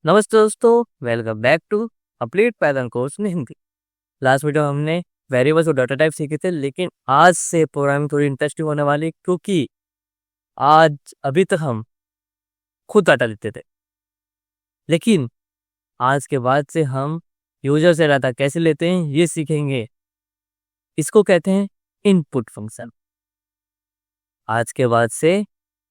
नमस्ते दोस्तों, welcome back to अपलीट पैदल course in Hindi. Last video हमने वेरिएबल्स और डाटा टाइप सीखे थे, लेकिन आज से प्रोग्रामिंग थोड़ी इंटरेस्टिंग होने वाली, क्योंकि आज अभी तक हम खुद डाटा लेते थे, लेकिन आज के बाद से हम यूजर से डाटा कैसे लेते हैं ये सीखेंगे। इसको कहते हैं इनपुट फंक्शन। आज के बाद से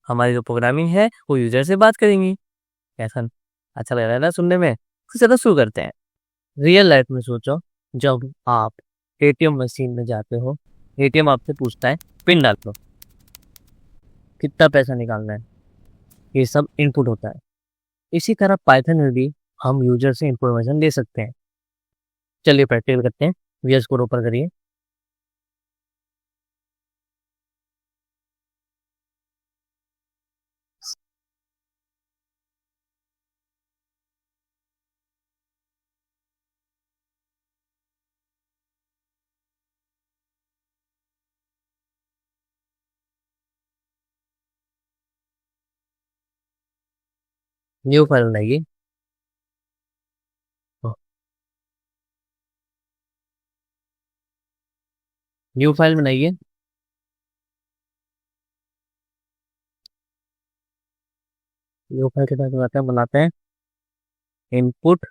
हमारी जो प्रोग्रामिंग है वो यूजर से बात करेंगी। कैसा अच्छा लग रहा है ना सुनने में? तो चलो शुरू करते हैं। रियल लाइफ में सोचो, जब आप एटीएम मशीन में जाते हो, एटीएम आपसे पूछता है पिन डाल दो, कितना पैसा निकालना है, ये सब इनपुट होता है। इसी तरह पाइथन में भी हम यूजर से इंफॉर्मेशन ले सकते हैं। चलिए प्रैक्टिकल करते हैं। वीएस कोड ओपन करिए। न्यू फाइल बनाइए। न्यू फाइल बनाइए। न्यू फाइल के साथ बनाते हैं input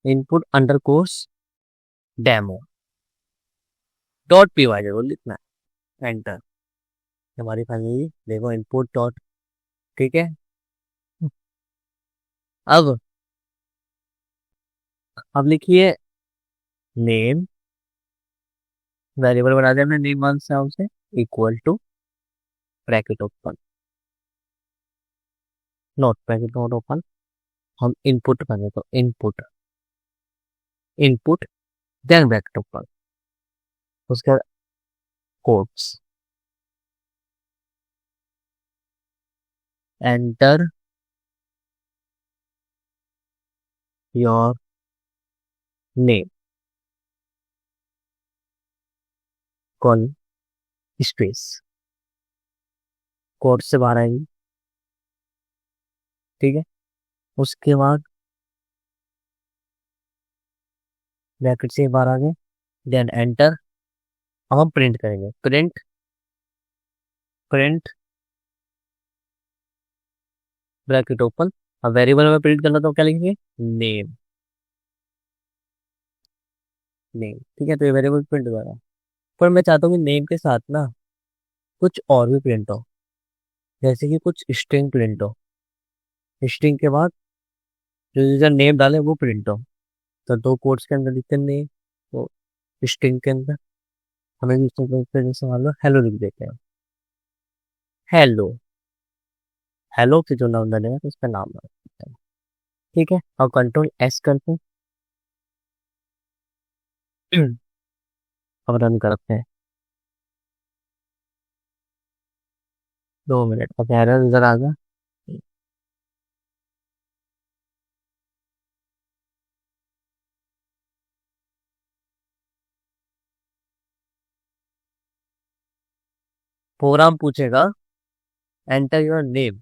input underscore demo dot P Y जरूर लिखना है। एंटर। हमारी फाइल में देखो इनपुट डॉट। ठीक है। अब लिखिए नेम। वेरिएबल बना दिया हमने नेम वन से equal to bracket open, not bracket not open. हम इनपुट करें तो input input then bracket open, उसके बाद quotes, enter your name colon space, quote से बाहर आएगी। ठीक है। उसके बाद ब्रैकेट से बाहर आ गए, देन एंटर। अब हम प्रिंट करेंगे, प्रिंट प्रिंट ब्रैकेट ओपन। अब वेरिएबल में प्रिंट करना तो क्या लिखेंगे, नेम नेम। ठीक है, तो ये वेरिएबल प्रिंट हो जाएगा। पर मैं चाहता हूँ कि नेम के साथ ना कुछ और भी प्रिंट हो, जैसे कि कुछ स्ट्रिंग प्रिंट हो। स्ट्रिंग के बाद जो यूजर नेम डाले वो प्रिंट हो। तो दो कोट्स के अंदर लिखते नेम, तो स्ट्रिंग के अंदर हमें जैसे मान लो हेलो लिख देते हैं। हेलो हेलो के जो नाम डालेगा तो उसका नाम डाल देते हैं। ठीक है। और कंट्रोल एस करते हैं। अब रन करते हैं। 2 मिनट अब एरर नजर आ गया। प्रोग्राम पूछेगा एंटर योर नेम।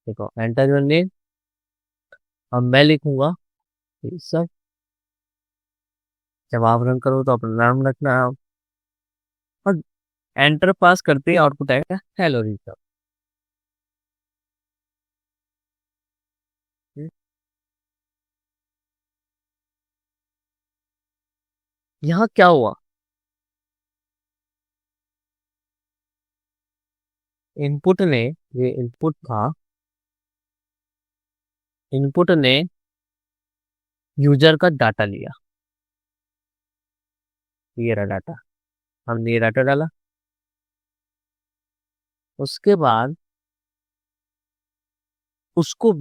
देखो एंटर योर नेम। अब मैं लिखूंगा सर। जब आप रन करो तो अपना नाम रखना है। और एंटर पास करते ही आउटपुट आएगा हेलो रिजल्ट। यहाँ क्या हुआ, इनपुट ने, ये इनपुट था, इनपुट ने यूजर का डाटा लिया। ये रहा डाटा, हमने ये डाटा डाला। उसके बाद उसको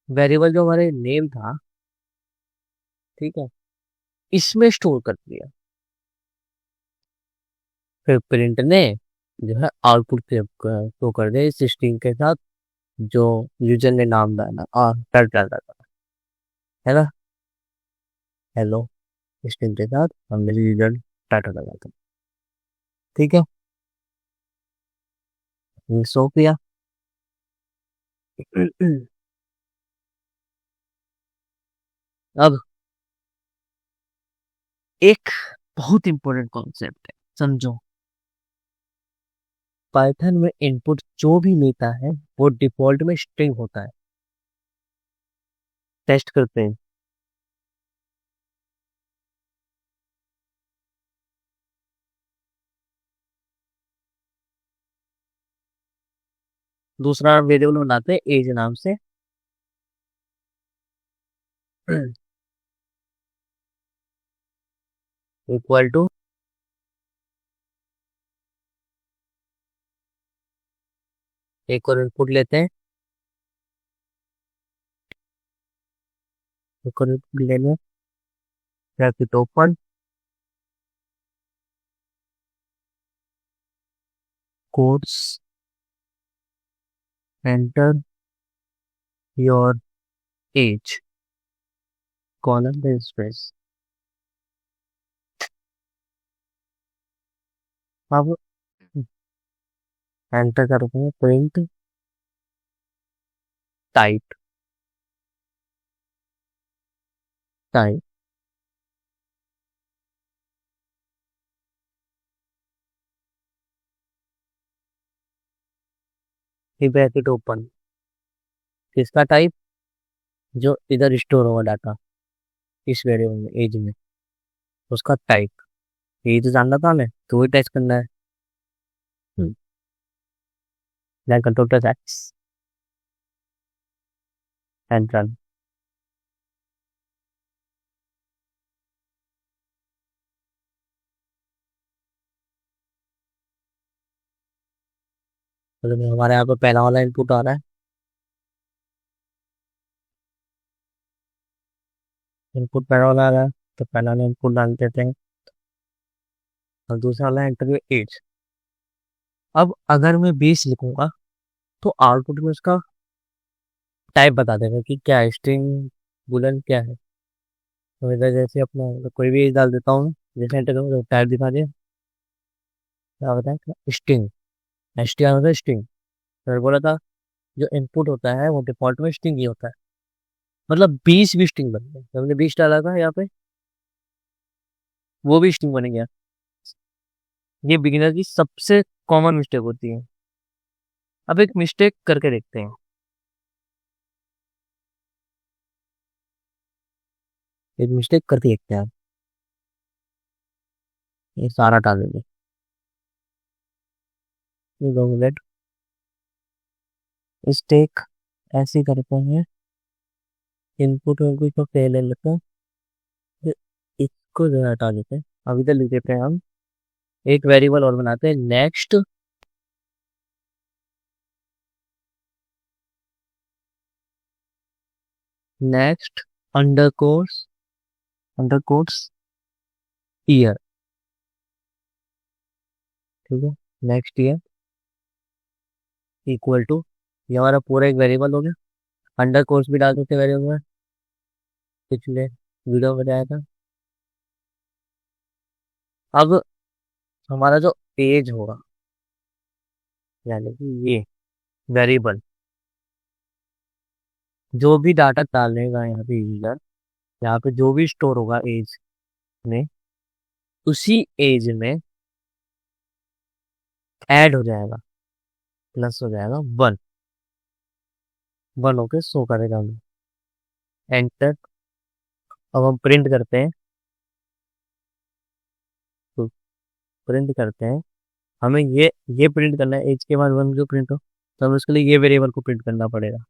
वेरिएबल जो हमारे नेम था, ठीक है, इसमें स्टोर कर दिया। फिर प्रिंट ने जो है आउटपुट शो कर दिया इस स्ट्रिंग के साथ जो यूजर ने नाम डाला और डाटा डाला था, है ना। हेलो स्ट्रिंग के साथ हमने यूजर डाटा डाला था। ठीक है। सो किया। अब एक बहुत इंपॉर्टेंट कॉन्सेप्ट है, समझो। पाइथन में इनपुट जो भी लेता है वो डिफॉल्ट में स्ट्रिंग होता है। टेस्ट करते हैं। दूसरा वेरिएबल बनाते हैं एज नाम से। इक्वल टू एक और इनपुट लेते हैं। एक और इनपुट लेने bracket open, quotes, enter your age, colon then space. अब एंटर करते हैं प्रिंट टाइप। टाइप फिर ब्रैकेट ओपन, किसका टाइप? जो इधर स्टोर होगा डाटा इस वेरिएबल में एज में, उसका टाइप। ये तो जानना था हमें, तो वही टेस्ट करना है। Then control plus X and run. मतलब हमारे यहाँ पे पहला वाला इनपुट आ रहा है। इनपुट पहला वाला आ रहा है, तो पहला वाला इनपुट डाल देते हैं और दूसरा वाला एंटर एज। अब अगर मैं 20 लिखूंगा तो आउटपुट में उसका टाइप बता देगा कि क्या है, स्ट्रिंग बुलन क्या है। तो इधर जैसे अपना मतलब कोई भी एज डाल देता हूँ, जैसे एंटर करूँ तो टाइप दिखा दे, क्या बताए स्ट्रिंग। एस टी आर मतलब स्ट्रिंग। तो बोला था जो इनपुट होता है वो डिफॉल्ट में स्ट्रिंग ही होता है। मतलब 20 भी स्ट्रिंग बन गया, हमने 20 डाला था यहाँ पे, वो भी स्ट्रिंग बन गया। ये बिगिनर की सबसे कॉमन मिस्टेक होती है। अब एक मिस्टेक करके देखते हैं। एक मिस्टेक करके देखते हैं आप। ये सारा डाल देंगे। मिस्टेक ऐसे करते हैं, इनपुट में कुछ तो पहले लेते हैं, फिर इसको जो है हटा देते हैं। अब इधर लिख देते हैं हम एक वेरिएबल और बनाते हैं, next. Next under course, under course year. ठीक है, नेक्स्ट ईयर इक्वल टू, ये हमारा पूरा एक वेरिएबल हो गया। अंडर कोर्स भी डाल सकते हैं वेरिएबल में, पिछले वीडियो में बताया था। अब हमारा जो पेज होगा, यानी कि ये वेरिएबल जो भी डाटा डालेगा यहाँ पे यूजर, यहाँ पे जो भी स्टोर होगा एज में, उसी एज में ऐड हो जाएगा, प्लस हो जाएगा 1। 1 होके शो करेगा हमें। एंटर। अब हम प्रिंट करते हैं, तो प्रिंट करते हैं। हमें ये प्रिंट करना है, एज के बाद 1 जो प्रिंट हो, तो हमें उसके लिए ये वेरिएबल को प्रिंट करना पड़ेगा।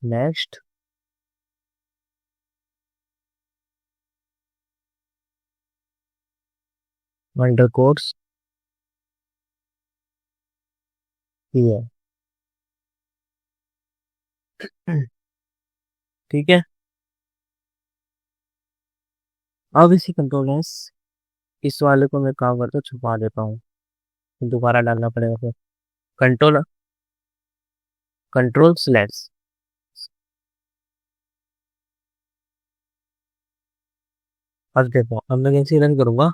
नेक्स्ट अंडर कोर्स ये। ठीक है। अब इसी कंट्रोल एस, इस वाले को मैं काम करता छुपा देता हूँ, दोबारा डालना पड़ेगा फिर। Control control slash. अब देखो, अब मैं कैसे रन करूंगा।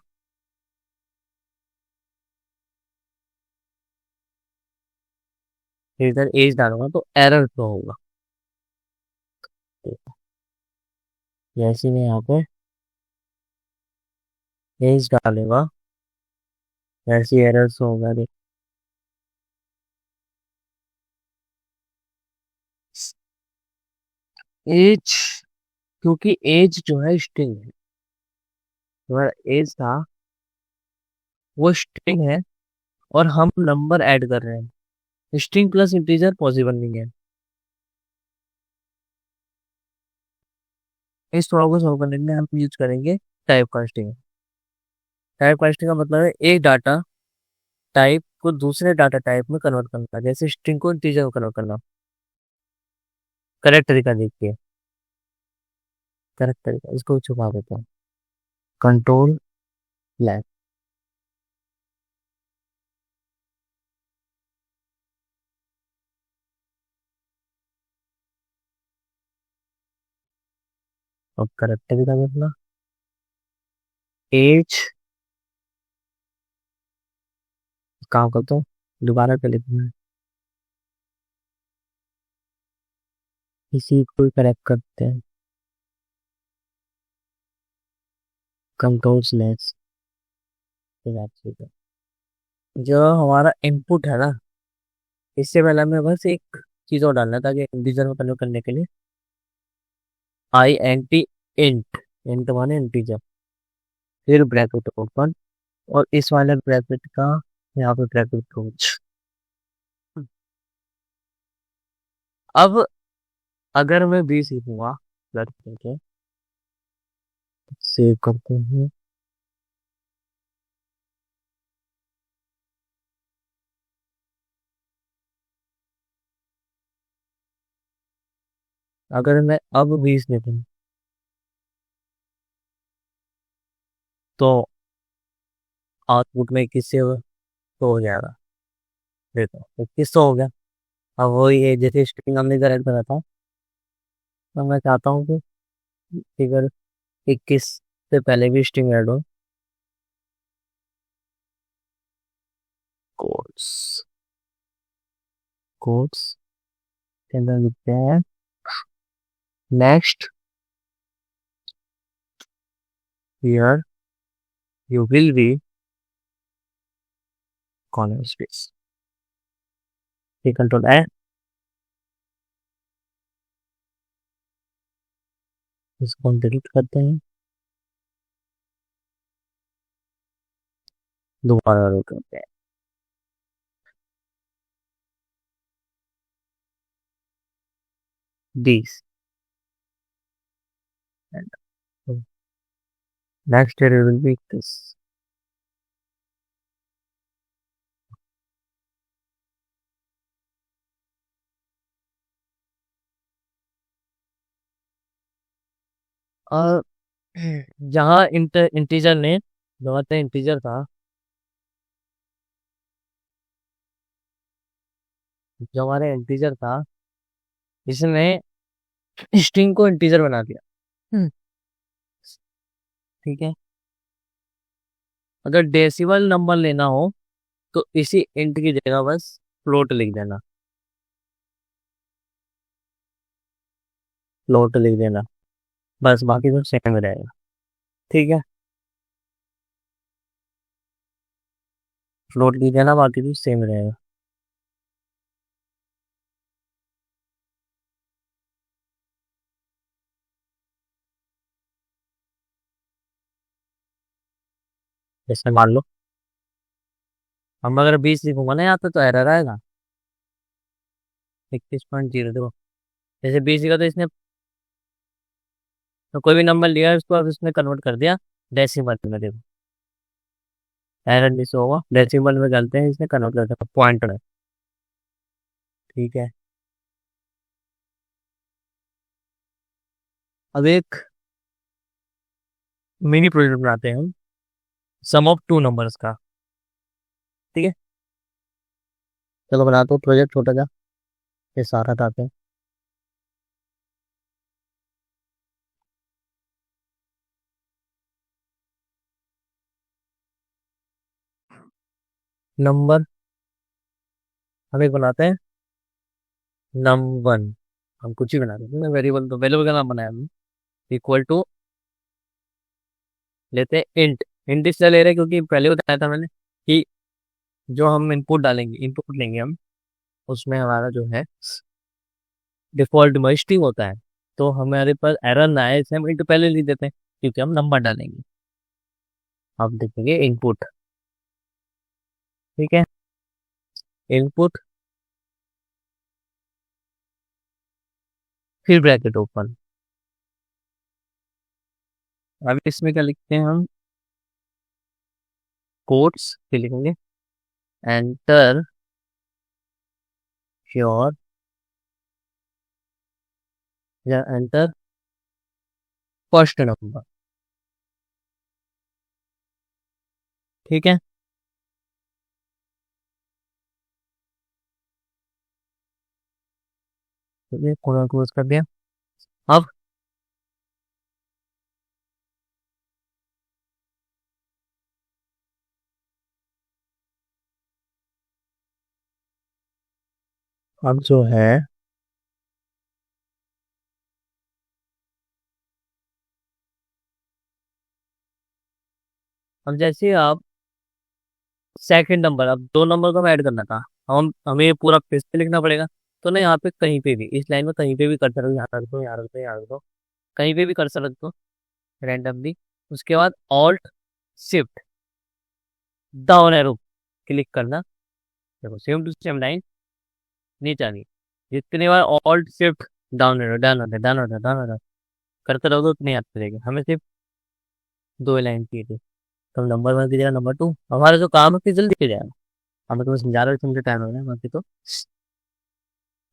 इधर एज डालूंगा तो एरर तो होगा। जैसे मैं यहाँ पे एज डालूंगा वैसे एरर होगा। देख, एज, क्योंकि एज जो है स्ट्रिंग है, तुम्हारा एज था वो स्ट्रिंग है, और हम नंबर ऐड कर रहे हैं। स्ट्रिंग प्लस इंटीजर पॉसिबल नहीं है। इस प्रॉब्लम को सॉल्व करने के लिए हम यूज करेंगे टाइप कास्टिंग। टाइप कास्टिंग का मतलब है एक डाटा टाइप को दूसरे डाटा टाइप में कन्वर्ट करना, जैसे स्ट्रिंग को इंटीजर में कन्वर्ट करना। करेक्ट तरीका देखिए, करेक्ट तरीका, इसको छुपा देते हैं। कंट्रोल लैब, और करेक्ट तरीका देखना। एज, काम करता हूँ, दोबारा कर लिखना है, इसी को करेक्ट करते हैं। कंट्रोल स्लैश, जो हमारा इनपुट है ना, इससे पहले हमें बस एक चीज और डालना था कि इंटीजर में कन्वर्ट करने के लिए I N T, int, int माने इंटीजर, फिर ब्रैकेट ओपन, और इस वाले ब्रैकेट का यहाँ पे ब्रैकेट क्लोज। अब अगर मैं 20 लिखूंगा प्लस करके, सेव करते हैं। अगर मैं अब 20 लिखूं तो आउटपुट में 21 से तो हो जाएगा। देखो 21 तो हो गया। अब वही है जैसे स्ट्रिंग हमने करेक्ट करा था, तो मैं चाहता हूँ कि फिगर 21 से पहले भी स्ट्रिंग ऐड हो। कोड्स, कोड्स के अंदर लिखते हैं next year you will be corner space. ये कंट्रोल है, इसको हम डिलीट करते हैं, दोबारा रो करते हैं। This next year will be this. और जहाँ इंटीजर ने जो हमारे इंटीजर था, जो हमारे इंटीजर था, इसने स्ट्रिंग को इंटीजर बना दिया। ठीक है, अगर डेसिमल नंबर लेना हो तो इसी इंट की जगह बस फ्लोट लिख देना, फ्लोट लिख देना, बस बाकी तो सेम रहेगा। ठीक है, फ्लोट लिख देना, बाकी तो सेम रहेगा। जैसे मान लो हम अगर 20 लिखूंगा ना यहाँ पे तो एरर आएगा। 21.0 देखो, जैसे 20 लिखा तो इसने तो कोई भी नंबर लिया उसको अब इसने कन्वर्ट कर दिया डेसिमल में। देखो एरर मिस होगा, डेसिमल में चलते हैं, इसने कन्वर्ट कर दिया पॉइंट में। ठीक है, अब एक मिनी प्रोजेक्ट बनाते हैं हम, सम ऑफ टू नंबर्स का। ठीक है, चलो बनाते हो प्रोजेक्ट छोटा सा, ये सारा आते हैं। नंबर हम एक बनाते हैं num1 हम कुछ ही बना देते हैं वेरिएबल, तो वेरिएबल का नाम बनाया हमने इक्वल टू लेते हैं इंट। इंट इसलिए ले रहे हैं क्योंकि पहले बताया था मैंने कि जो हम इनपुट डालेंगे, इनपुट लेंगे हम, उसमें हमारा जो है डिफॉल्ट में स्ट्रिंग होता है, तो हमारे पास एरर ना आए इसलिए हम इंट पहले लिख देते हैं क्योंकि हम नंबर डालेंगे। अब देखेंगे इनपुट, ठीक है, इनपुट फिर ब्रैकेट ओपन। अब इसमें क्या लिखते हैं हम, कोट्स फिर लिखेंगे एंटर योर या एंटर फर्स्ट नंबर, ठीक है। तो ये पूरा क्लोज कर दिया। अब जो है अब जैसे आप सेकंड नंबर, अब दो नंबर को ऐड करना था, हमें ये पूरा फिर से लिखना पड़ेगा। तो ना यहाँ पे कहीं पे भी इस लाइन में कहीं पे भी कर सकते हो, यहाँ रख दो, यहाँ रख दो, यहाँ रख दो, कहीं पे भी कर सकते हो रैंडमली। उसके बाद alt shift down arrow click करना, देखो सेम टू सेम लाइन नीचे आनी। जितनी बार alt shift down arrow down होता डाउन होता डाउन होता करते रहोगे उतनी याद करेगी। हमें सिर्फ दो लाइन की थी, तो नंबर वन की जगह नंबर टू, हमारा जो काम है फिर जल्दी हो जाएगा। हमें तो समझा रहे हो, तुमसे टाइम हो गया, बाकी तो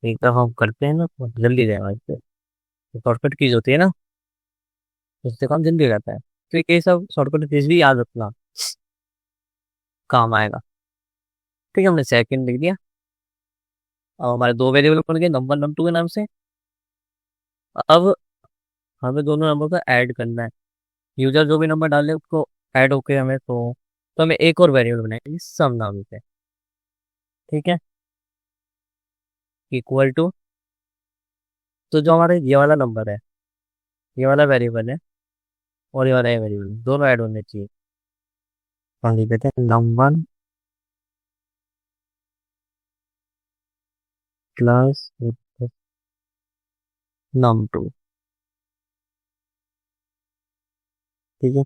एक दफा हम करते हैं ना तो जल्दी जाएगा। इससे शॉर्टकट कीज होती है ना, उससे काम जल्दी हो जाता है। तो ये सब शॉर्टकट कीज भी याद रखना, काम आएगा। ठीक है, हमने सेकंड लिख दिया। अब हमारे दो वेरिएबल बन गए नंबर नंबर टू के नाम से। अब हमें दोनों नंबर को ऐड करना है। यूजर जो भी नंबर डाले उसको ऐड होके हमें तो हमें एक और वेरिएबल बनाएंगे सम नाम से, ठीक है, इक्वल टू, तो जो हमारे ये वाला नंबर है, ये वाला वेरिएबल है, और ये वाला वेरिएबल दोनों ऐड होने चाहिए। हम लिख देते हैं num1 प्लस num2, ठीक है।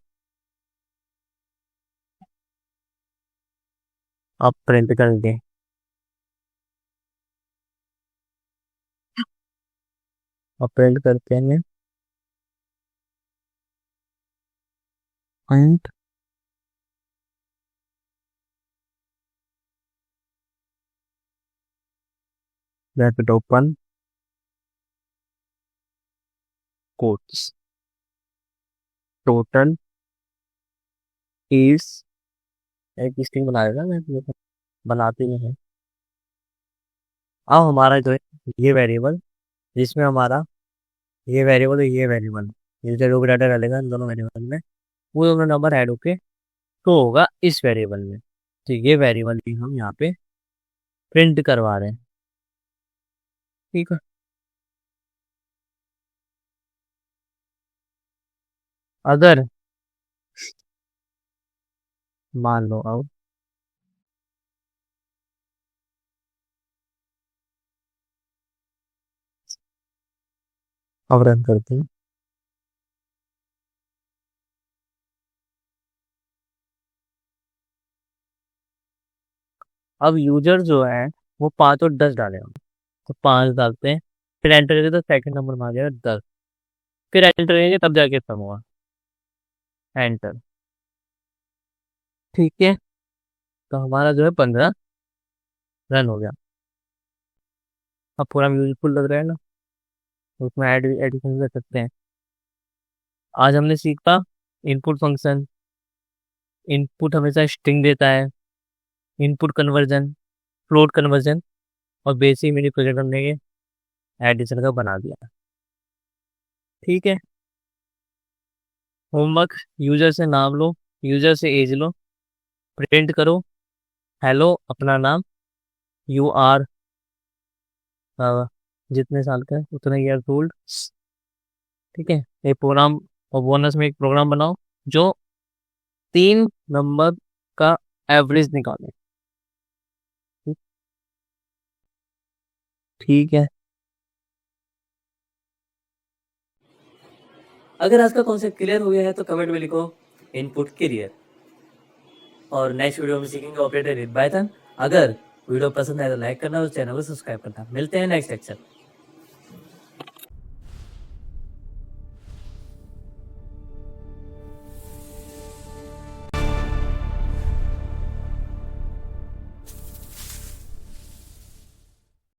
अब प्रिंट कर दें, अब प्रिंट करते हैं and bracket open quotes total is, एक स्ट्रिंग बना देगा मैं, बनाते नहीं है। अब हमारा जो है ये वेरिएबल, जिसमें हमारा ये वेरिएबल है, ये वेरिएबल, ये जो भी डाटा डालेगा इन दोनों वेरिएबल में, वो दोनों नंबर ऐड होके तो होगा इस वेरिएबल में। तो ये वेरिएबल भी हम यहाँ पे प्रिंट करवा रहे हैं, ठीक है। अगर मान लो अब रन करते हैं। अब यूजर जो है वो 5 और 10 डालेगा, तो 5 डालते हैं, फिर एंटर करेंगे तो सेकंड नंबर में आ जाएगा 10, फिर एंटर करेंगे तब जाके सम होगा, एंटर, ठीक है। तो हमारा जो है 15 रन हो गया। अब पूरा यूजफुल लग रहा है ना, तो उसमें एडिशन कर सकते हैं। आज हमने सीखा इनपुट फंक्शन, इनपुट हमेशा स्ट्रिंग देता है, इनपुट कन्वर्जन, फ्लोट कन्वर्जन, और बेसिक मिनी प्रोजेक्ट हमने ये एडिशन का बना दिया, ठीक है। होमवर्क, यूजर से नाम लो, यूजर से एज लो, प्रिंट करो हेलो अपना नाम, यू आर जितने साल का है उतने ईयर्स ओल्ड। ठीक है, एक प्रोग्राम और बोनस में एक प्रोग्राम बनाओ जो 3 नंबर का एवरेज निकाले। ठीक है, अगर आज का कॉन्सेप्ट क्लियर हो गया है तो कमेंट में लिखो इनपुट क्लियर, और नेक्स्ट वीडियो में सीखेंगे ऑपरेटर विद पाइथन। अगर वीडियो पसंद आए तो लाइक करना और चैनल को सब्सक्राइब करना। मिलते हैं नेक्स्ट लेक्चर।